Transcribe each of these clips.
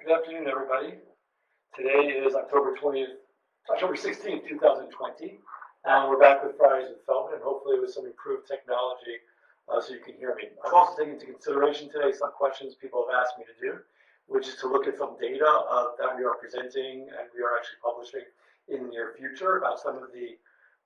Good afternoon, everybody. Today is October 16th, 2020, and we're back with Fridays with Feldman, and hopefully with some improved technology so you can hear me. I've also taken into consideration today some questions people have asked me to do, which is to look at some data that we are presenting and we are actually publishing in the near future about some of the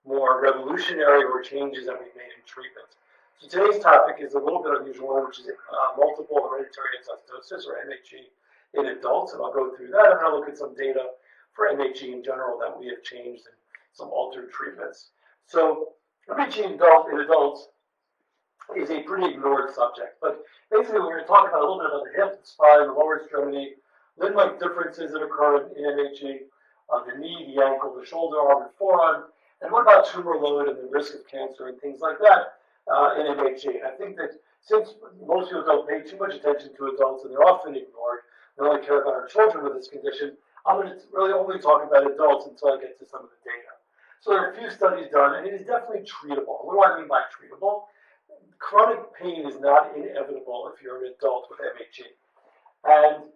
more revolutionary changes that we've made in treatment. So today's topic is a little bit unusual, which is multiple hereditary acidosis, or MHE, in adults, and I'll go through that, and I'll look at some data for MHE in general that we have changed and some altered treatments. So MHE in adults is a pretty ignored subject, but basically we're going to talk about a little bit about the hip, the spine, the lower extremity, limb-length differences that occur in MHE, the knee, the ankle, the shoulder, arm, and forearm, and what about tumor load and the risk of cancer and things like that in MHE. I think that since most people don't pay too much attention to adults and they're often ignored, we only care about our children with this condition, I'm going to really only talk about adults until I get to some of the data. So there are a few studies done, and it is definitely treatable. What do I mean by treatable? Chronic pain is not inevitable if you're an adult with MHE. And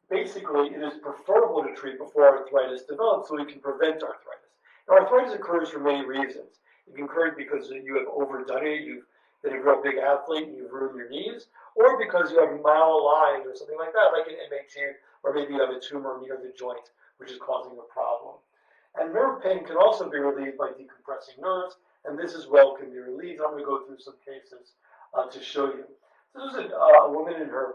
basically, it is preferable to treat before arthritis develops so we can prevent arthritis. Now, arthritis occurs for many reasons. It can occur because you have overdone it, you've been a real big athlete and you've ruined your knees, or because you have malaligned or something like that, like an MHE, or maybe you have a tumor near the joint, which is causing a problem. And nerve pain can also be relieved by decompressing nerves, and this as well can be relieved. I'm going to go through some cases to show you. This is a woman in her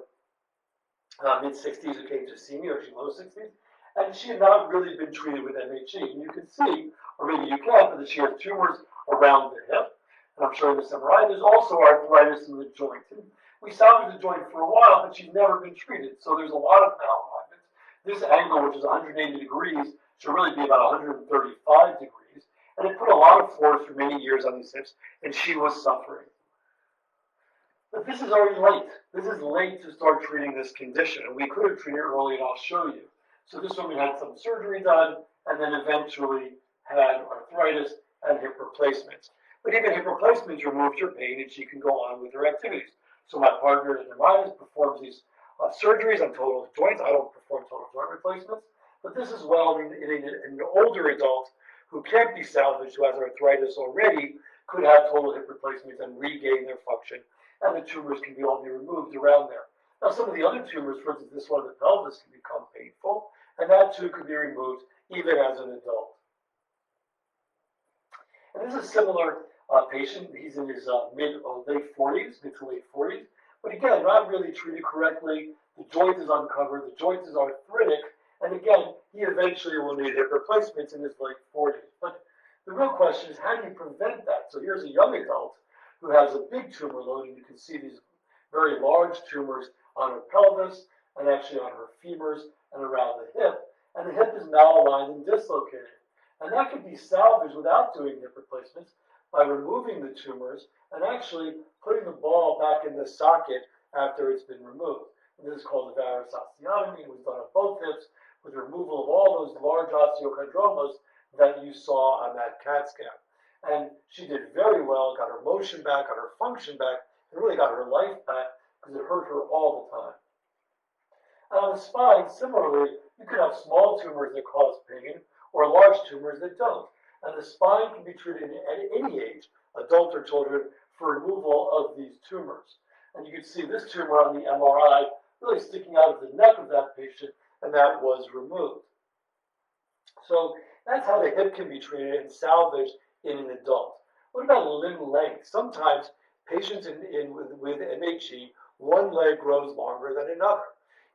mid-60s who came to see me, or she's low 60s, and she had not really been treated with MHE. And you can see, or maybe you can't, but she has tumors around the hip, and I'm showing this MRI. There's also arthritis in the joint. And we salvaged the joint for a while, but she's never been treated, so there's a lot of malalignment. This angle, which is 180 degrees, should really be about 135 degrees, and it put a lot of force for many years on these hips, and she was suffering. But this is already late. This is late to start treating this condition, and we could have treated it early, and I'll show you. So this woman had some surgery done, and then eventually had arthritis and hip replacements. But even hip replacements removed her pain, and she can go on with her activities. So my partner in Masada performs these surgeries on total joints. I don't perform total joint replacements, but this is well in an older adult who can't be salvaged, who has arthritis already, could have total hip replacements and regain their function, and the tumors can all be removed around there. Now, some of the other tumors, for instance, this one in the pelvis, can become painful, and that too could be removed even as an adult. And this is a similar patient. He's in his mid to late 40s, but again, not really treated correctly. The joint is uncovered, the joint is arthritic, and again, he eventually will need hip replacements in his late 40s. But the real question is, how do you prevent that? So here's a young adult who has a big tumor load, and you can see these very large tumors on her pelvis, and actually on her femurs, and around the hip, and the hip is malaligned and dislocated. And that can be salvaged without doing hip replacements by removing the tumors and actually putting the ball back in the socket after it's been removed. And this is called the varus osteotomy. It was done on both hips with removal of all those large osteochondromas that you saw on that CAT scan. And she did very well, got her motion back, got her function back, and really got her life back because it hurt her all the time. And on the spine, similarly, you could have small tumors that cause pain or large tumors that don't. And the spine can be treated at any age, adult or children, for removal of these tumors. And you can see this tumor on the MRI really sticking out of the neck of that patient, and that was removed. So that's how the hip can be treated and salvaged in an adult. What about limb length? Sometimes patients with MHE, one leg grows longer than another.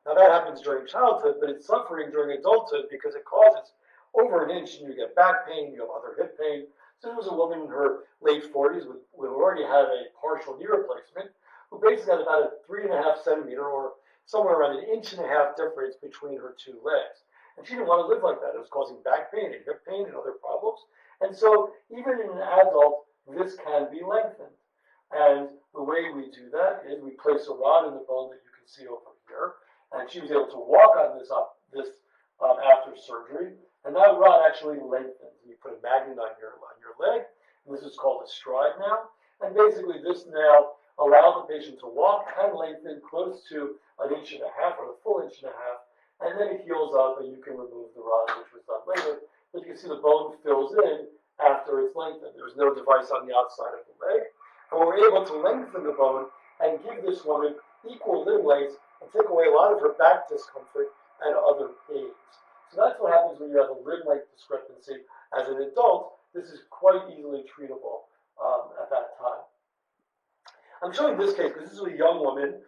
Now that happens during childhood, but it's suffering during adulthood because it causes over an inch, and you get back pain, you have other hip pain. So there was a woman in her late 40s who already had a partial knee replacement, who basically had about a 3.5 centimeter or somewhere around 1.5 inches difference between her two legs. And she didn't want to live like that. It was causing back pain and hip pain and other problems. And so even in an adult, this can be lengthened. And the way we do that is we place a rod in the bone that you can see over here. And she was able to walk on this after surgery. And that rod actually lengthens. You put a magnet on your leg, and this is called a stride now. And basically this now allows the patient to walk and lengthen close to 1.5 inches or the full 1.5 inches, and and then it heals up, and you can remove the rod, which was done later. But you can see the bone fills in after it's lengthened. There's no device on the outside of the leg. And we're able to lengthen the bone and give this woman equal limb lengths and take away a lot of her back discomfort and other pains. So that's what happens when you have a limb length discrepancy. As an adult, this is quite easily treatable at that time. I'm showing this case because this is a young woman,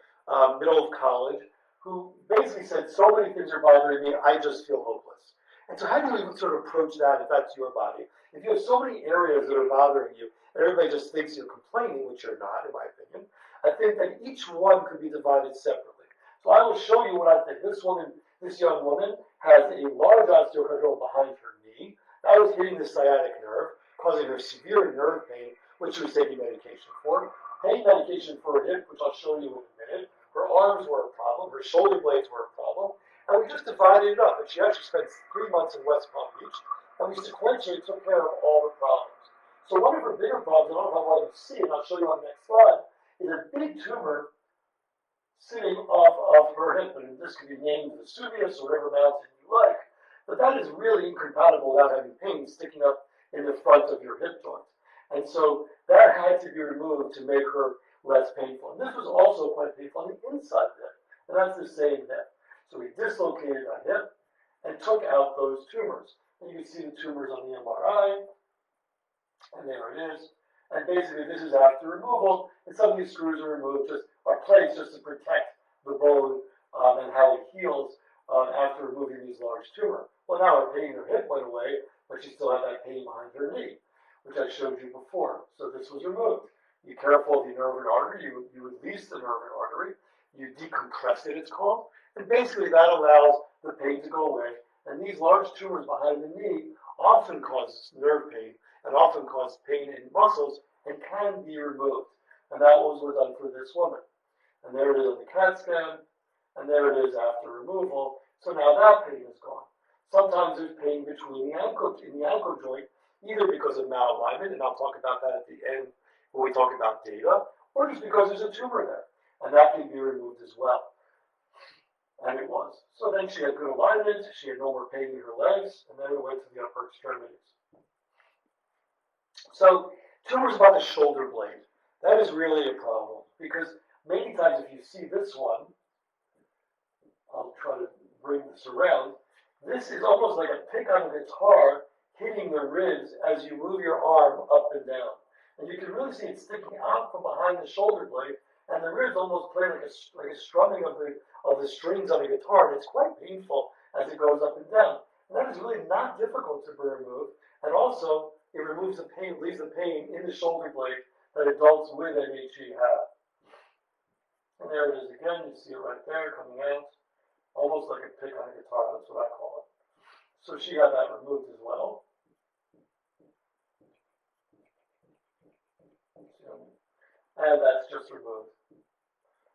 middle of college, who basically said, so many things are bothering me, I just feel hopeless. And so how do you sort of approach that if that's your body? If you have so many areas that are bothering you, and everybody just thinks you're complaining, which you're not, in my opinion, I think that each one could be divided separately. So I will show you what I think. This young woman has a large osteochondroma behind her knee. That was hitting the sciatic nerve, causing her severe nerve pain, which she was taking medication for. Pain medication for her hip, which I'll show you in a minute. Her arms were a problem. Her shoulder blades were a problem. And we just divided it up. And she actually spent 3 months in West Palm Beach. And we sequentially took care of all the problems. So one of her bigger problems, I don't know if I want you to see it, and I'll show you on the next slide, is a big tumor sitting off of her hip. And this could be named Vesuvius or whatever mountain you like. But that is really incompatible without having pain sticking up in the front of your hip joint. And so that had to be removed to make her less painful. And this was also quite painful on the inside of the hip. And that's the same hip. So we dislocated that hip and took out those tumors. And you can see the tumors on the MRI. And there it is. And basically this is after removal. And some of these screws are removed, are placed just to protect the bone and how it heals after removing these large tumors. Well, now her pain in her hip went away, but she still had that pain behind her knee, which I showed you before. So this was removed. Be careful of the nerve and artery. You release the nerve and artery. You decompress it, it's called. And basically that allows the pain to go away. And these large tumors behind the knee often cause nerve pain and often cause pain in muscles and can be removed. And that was done for this woman. And there it is on the CAT scan. And there it is after removal. So now that pain is gone. Sometimes there's pain between the ankle joint, either because of malalignment, and I'll talk about that at the end when we talk about data, or just because there's a tumor there. And that can be removed as well. And it was. So then she had good alignment, she had no more pain in her legs, and then we went to the upper extremities. So tumors about the shoulder blade. That is really a problem, because many times if you see this one, I'll try to bring this around, this is almost like a pick on a guitar hitting the ribs as you move your arm up and down. And you can really see it sticking out from behind the shoulder blade, and the ribs almost play like a strumming of the strings on a guitar, and it's quite painful as it goes up and down. And that is really not difficult to remove, and also it removes the pain, leaves the pain in the shoulder blade that adults with MHE have. And there it is again, you see it right there coming out, almost like a pick on a guitar, that's what I call it. So she had that removed as well. And that's just removed.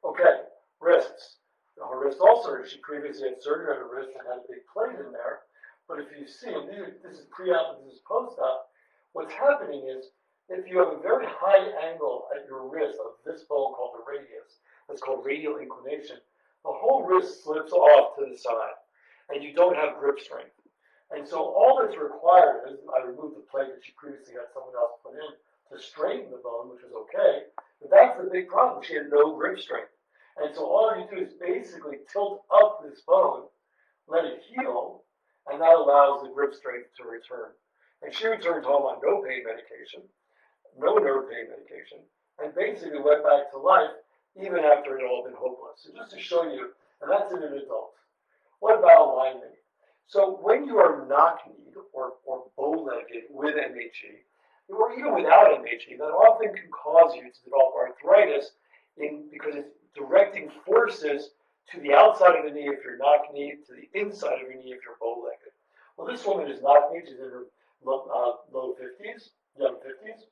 Okay, wrists. Her wrist ulcer, she previously had surgery on her wrist and had a big plate in there. But if you see, and this is pre-op and this is post-op, what's happening is if you have a very high angle at your wrist of this bone called the radius, that's called radial inclination, the whole wrist slips off to the side, and you don't have grip strength. And so all that's required is, I removed the plate that she previously had someone else put in to straighten the bone, which was okay, but that's the big problem. She had no grip strength. And so all you do is basically tilt up this bone, let it heal, and that allows the grip strength to return. And she returned home on no pain medication, no nerve pain medication, and basically went back to life even after it had all been hopeless. So just to show you, and that's in an adult. What about alignment? So when you are knock-kneed or bow-legged with MHE, or even without MHE, that often can cause you to develop arthritis because it's directing forces to the outside of the knee if you're knock-kneed, to the inside of your knee if you're bow-legged. Well, this woman is knock-kneed, she's in her low 50s, young 50s,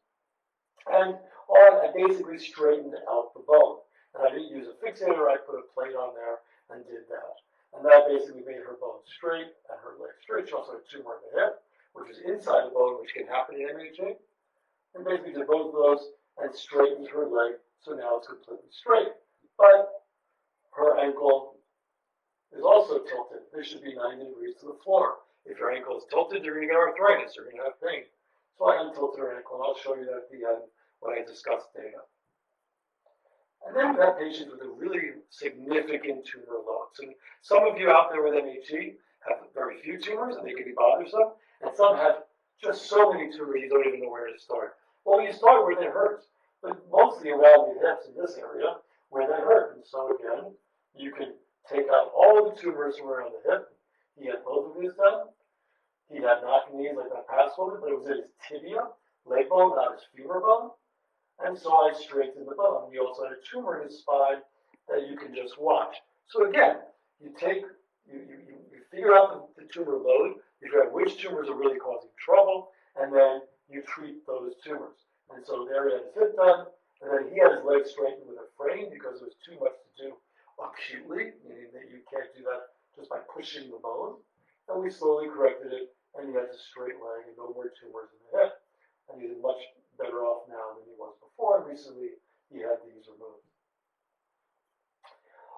and I basically straightened out the bone. And I didn't use a fixator, I put a plate on there and did that. And that basically made her bone straight and her leg straight. She also had a tumor in the hip, which is inside the bone, which can happen in MHE. And basically did both of those and straightened her leg, so now it's completely straight. But her ankle is also tilted. This should be 90 degrees to the floor. If your ankle is tilted, you're going to get arthritis. You're going to have pain. So I untilted her ankle, and I'll show you that at the end when I discuss data. And then we have patients with a really significant tumor load. So some of you out there with MHE have very few tumors, and they can be bothersome, and some have just so many tumors you don't even know where to start. Well, you start where they hurt, but mostly around the hips in this area where they hurt. And so again, you can take out all of the tumors from around the hip. He had both of his done. He had knock knees like that past one, but it was in his tibia, leg bone, not his femur bone. And so I straightened the bone. He also had a tumor in his spine that you can just watch. So again, you figure out the tumor load, you figure out which tumors are really causing trouble, and then you treat those tumors. And so there he had his hip done, and then he had his leg straightened with a frame because there was too much to do acutely, meaning that you can't do that just by pushing the bone. And we slowly corrected it, and he has a straight leg and no more tumors in the hip. And he's much better off now than he was before, and recently he had these removed.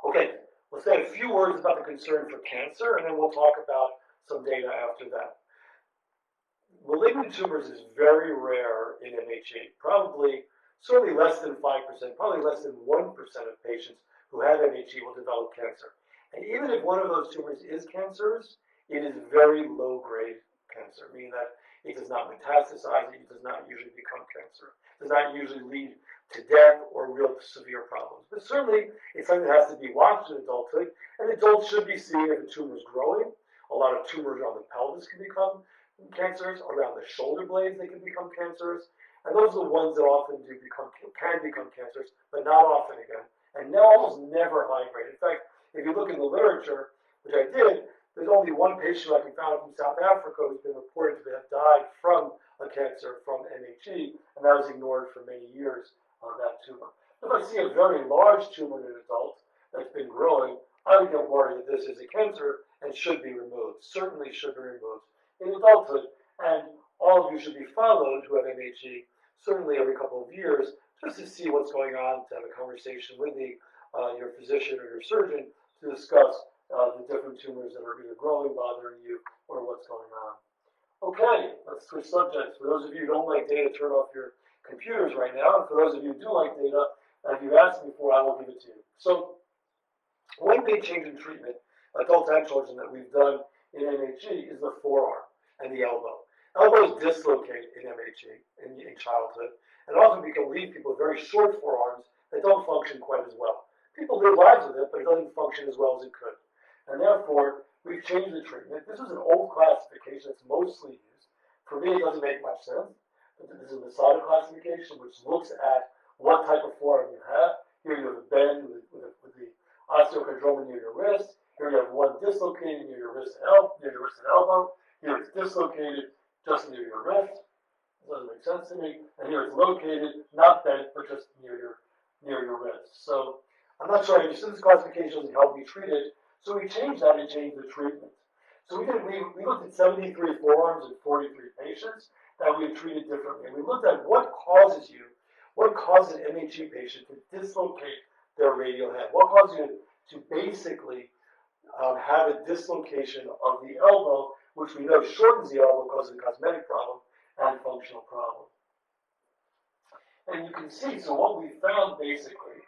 Okay, let's say a few words about the concern for cancer, and then we'll talk about some data after that. Malignant tumors is very rare in MHE, certainly less than 5%, probably less than 1% of patients who have MHE will develop cancer. And even if one of those tumors is cancerous, it is very low-grade cancer, meaning that it does not metastasize, it does not usually become cancer. It does not usually lead to death or real severe problems. But certainly, it's something that has to be watched in adulthood, and adults should be seeing if a tumor is growing. A lot of tumors on the pelvis can become cancerous, around the shoulder blades they can become cancerous, and those are the ones that often can become cancerous, but not often again, and almost never high grade. In fact, if you look in the literature, which I did, there's only one patient I can find from South Africa who's been reported to have died from a cancer from MHE, and that was ignored for many years, that tumor. If I see a very large tumor in an adult that's been growing, I would get worried that this is a cancer and should be removed, certainly should be removed in adulthood, and all of you should be followed who have MHE certainly every couple of years just to see what's going on, to have a conversation with your physician or your surgeon to discuss the different tumors that are either growing, bothering you, or what's going on. Okay, let's switch subjects. For those of you who don't like data, turn off your computers right now, and for those of you who do like data, if you've asked me for, I will give it to you. So, one big change in treatment, adult and children, that we've done in MHE is the forearm and the elbow. Elbows dislocate in MHE in childhood, and often we can leave people with very short forearms that don't function quite as well. People live lives with it, but it doesn't function as well as it could. And therefore, we've changed the treatment. This is an old classification that's mostly used. For me, it doesn't make much sense. But this is a Masada classification, which looks at what type of forearm you have. Here you have a bend with the osteochondroma near your wrist. Here you have one dislocated near your wrist and elbow. Here it's dislocated just near your wrist. It doesn't make sense to me. And here it's located, not bent, but just near your wrist. So I'm not sure I understood this classification doesn't help me treat it. So we changed that and changed the treatment. So we looked at 73 forearms in 43 patients that we had treated differently. And we looked at what causes an MHE patient to dislocate their radial head. What causes you to basically have a dislocation of the elbow, which we know shortens the elbow, causes a cosmetic problem and functional problem. And you can see, so what we found basically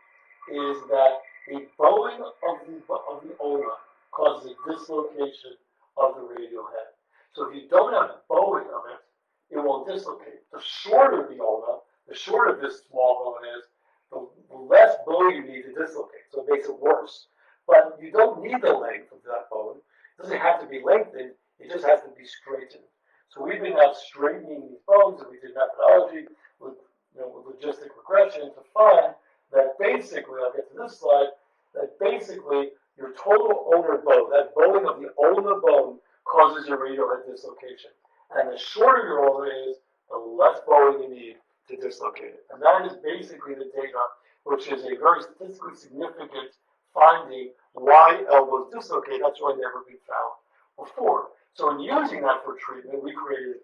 is that a bowing of the ulna causes a dislocation of the radial head. So if you don't have bowing of it, it won't dislocate. The shorter the ulna, the shorter this small bone is, the less bone you need to dislocate. So it makes it worse. But you don't need the length of that bone. It doesn't have to be lengthened. It just has to be straightened. So we've been now straightening these bones, and we did methodology with logistic regression to find that basically, I'll get to this slide, that basically your total ulnar bone, that bowing of the ulnar bone, causes your radial head dislocation. And the shorter your ulna is, the less bowing you need to dislocate it. And that is basically the data, which is a very statistically significant finding why elbows dislocate. That's really never been found before. So in using that for treatment, we created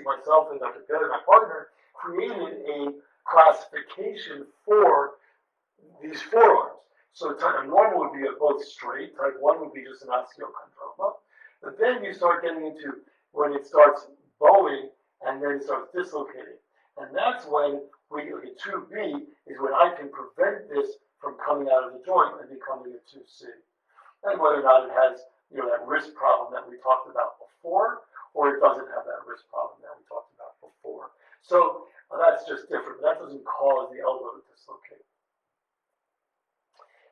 myself and Dr. Paley, my partner, created a classification for these forearms. So a normal would be both straight. Type 1 would be just an osteochondroma. But then you start getting into when it starts bowing and then it starts dislocating. And that's when we, like a 2B, is when I can prevent this from coming out of the joint and becoming a 2C. And whether or not it has, that wrist problem that we talked about before, or it doesn't have that wrist problem that we talked about before. So that's just different. But that doesn't cause the elbow to dislocate.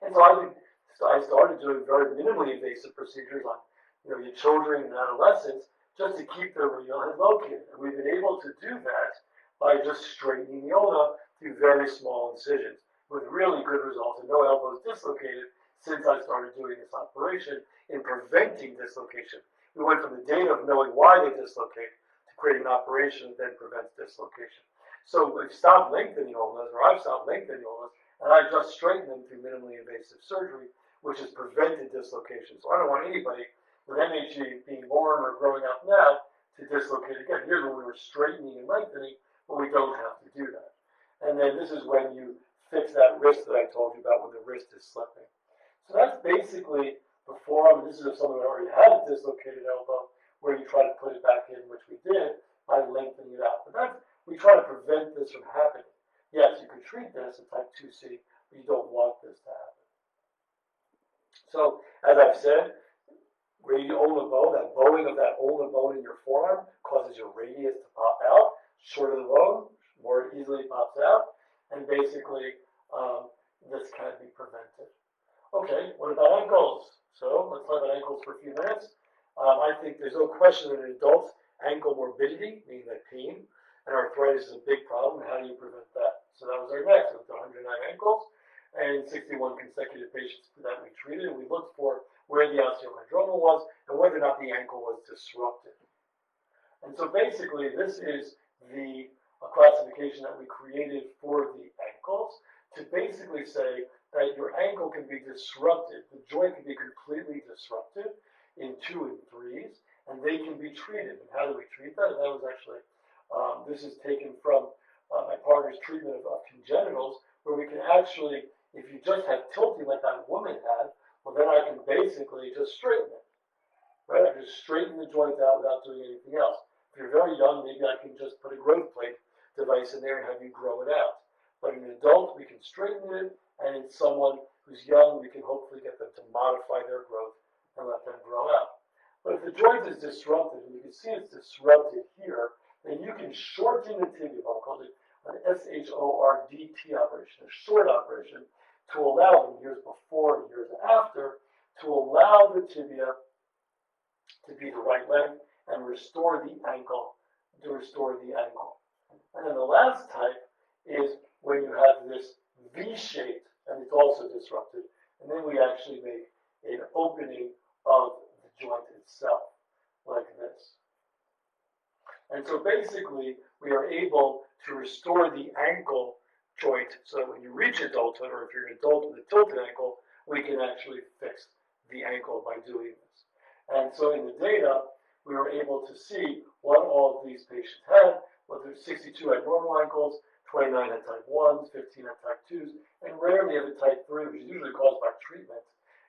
And so I started doing very minimally invasive procedures on your children and adolescents just to keep their radial head located. And we've been able to do that by just straightening the ulna through very small incisions with really good results and no elbows dislocated since I started doing this operation in preventing dislocation. We went from the data of knowing why they dislocate to creating an operation that then prevents dislocation. So we've stopped lengthening ulnas, or I've stopped lengthening ulnas, and I just straightened them through minimally invasive surgery, which has prevented dislocation. So I don't want anybody with MHE being born or growing up now to dislocate again. Here's when we were straightening and lengthening, but we don't have to do that. And then this is when you fix that wrist that I told you about when the wrist is slipping. So that's basically the forearm. This is if someone already had a dislocated elbow, where you try to put it back in, which we did, by lengthening it out. But we try to prevent this from happening. Yes, you can treat this in type 2C, but you don't want this to happen. So, as I've said, radial ulnar bow, that bowing of that ulnar bone in your forearm causes your radius to pop out. Shorter the bone, more easily pops out, and basically this can be prevented. Okay, what about ankles? So let's talk about ankles for a few minutes. I think there's no question that in adults, ankle morbidity, meaning that pain, and arthritis is a big problem. How do you prevent that? So that was our next. We looked at 109 ankles and 61 consecutive patients that we treated. We looked for where the osteochondroma was and whether or not the ankle was disrupted. And so basically, this is the classification that we created for the ankles to basically say that your ankle can be disrupted. The joint can be completely disrupted in 2 and 3s, and they can be treated. And how do we treat that? And that was actually, this is taken from my partner's treatment of congenitals, where we can actually, if you just have tilting like that woman had, well, then I can basically just straighten it. Right? I can just straighten the joint out without doing anything else. If you're very young, maybe I can just put a growth plate device in there and have you grow it out. But in an adult, we can straighten it, and in someone who's young, we can hopefully get them to modify their growth and let them grow out. But if the joint is disrupted, and you can see it's disrupted here, then you can shorten the tibia bone, called it an SHORDT operation, a short operation, to allow them, years before and years after, to allow the tibia to be the right length and restore the ankle, And then the last type is when you have this V-shape, and it's also disrupted, and then we actually make an opening of the joint itself, like this. And so basically, we are able to restore the ankle joint so that when you reach adulthood, or if you're an adult with a tilted ankle, we can actually fix the ankle by doing this. And so in the data, we were able to see what all of these patients had. Well, there's 62 had normal ankles, 29 had type 1s, 15 had type 2s, and rarely had a type 3, which is usually caused by treatment.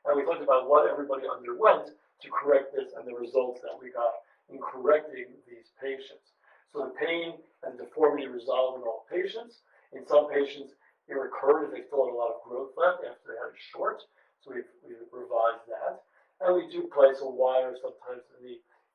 And we talked about what everybody underwent to correct this and the results that we got in correcting these patients. So the pain and deformity resolved in all patients. In some patients, it recurred if they still had a lot of growth left after they had a short. So we revised that. And we do place a wire sometimes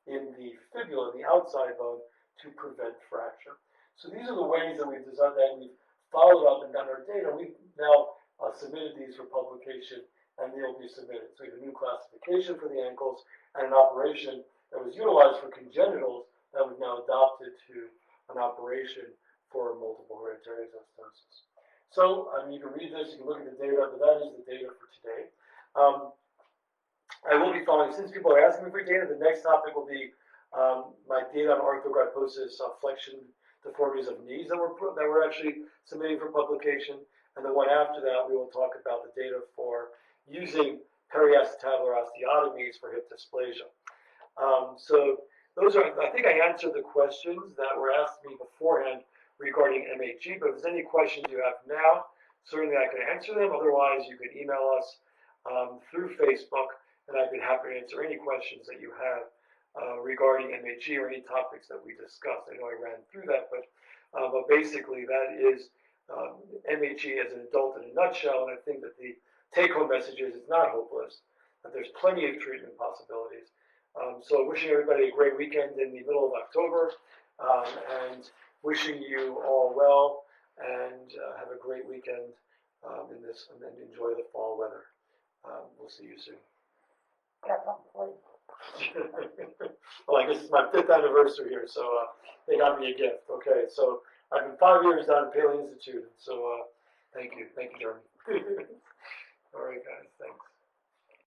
in the fibula, the outside bone, to prevent fracture. So these are the ways that we've designed that. We've followed up and done our data. We've now submitted these for publication, and they'll be submitted. So we have a new classification for the ankles and an operation that was utilized for congenitals that we've now adopted to an operation for multiple hereditary exostosis. So you can read this, you can look at the data, but that is the data for today. I will be following, since people are asking me for data, the next topic will be my data on arthrogryposis, flexion deformities of knees that we're actually submitting for publication. And the one after that, we will talk about the data for using periacetabular osteotomies for hip dysplasia. So those are, I think I answered the questions that were asked me beforehand regarding MHE, but if there's any questions you have now, certainly I can answer them. Otherwise, you can email us through Facebook, and I'd be happy to answer any questions that you have regarding MHE or any topics that we discussed. I know I ran through that, but basically that is MHE as an adult in a nutshell, and I think that the take-home message is it's not hopeless, that there's plenty of treatment possibilities. So wishing everybody a great weekend in the middle of October, and wishing you all well, and have a great weekend in this, and then enjoy the fall weather. We'll see you soon. Got something for you. Well, I guess it's my 5th anniversary here, so they got me a gift. Okay, so I've been 5 years down at Paley Institute, so thank you, Jeremy. All right, guys, thanks.